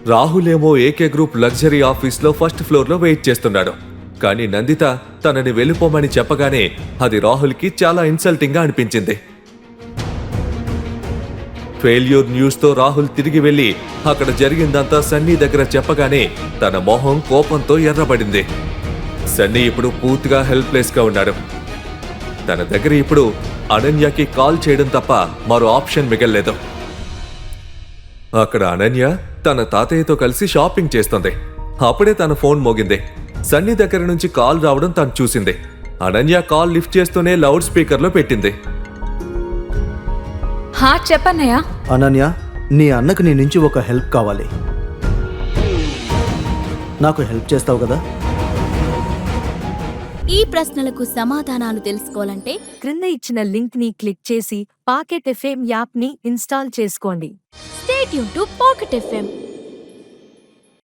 రాహుల్ ఏమో AK group luxury ఆఫీస్లో first ఫ్లోర్లో వెయిట్ చేస్తున్నాడు. కానీ నందిత తనని వెళ్ళిపోమని చెప్పగానే అది రాహుల్కి చాలా ఇన్సల్టింగ్గా అనిపించింది. ఫెయిల్యూర్ న్యూస్తో రాహుల్ తిరిగి వెళ్లి అక్కడ జరిగిందంతా సన్నీ దగ్గర చెప్పగానే తన మొహం కోపంతో ఎర్రబడింది. సన్నీ ఇప్పుడు పూర్తిగా హెల్ప్లెస్గా ఉన్నాడు. తన దగ్గర ఇప్పుడు అనన్యకి కాల్ చేయడం తప్ప మరో ఆప్షన్ మిగల్లేదు. అక్కడ అనన్య తన తాతయ్యతో కలిసి షాపింగ్ చేస్తుంది. అప్పుడే తన ఫోన్ మోగింది. సన్నీ దగ్గర నుంచి కాల్ రావడం తను చూసింది. అనన్య కాల్ లిఫ్ట్ చేస్తూనే లౌడ్ స్పీకర్లో పెట్టింది. చెప్పన్నయ్యా. అనన్య, నీ అన్నకు నీ నుంచి ఒక హెల్ప్ కావాలి. నాకు హెల్ప్ చేస్తావు కదా? ఈ ప్రశ్నలకు సమాధానాలు తెలుసుకోవాలంటే క్రింద ఇచ్చిన లింక్ ని క్లిక్ చేసి పాకెట్ ఎఫ్ఎం యాప్ ని ఇన్స్టాల్ చేసుకోండి. Stay tune to pocket FM.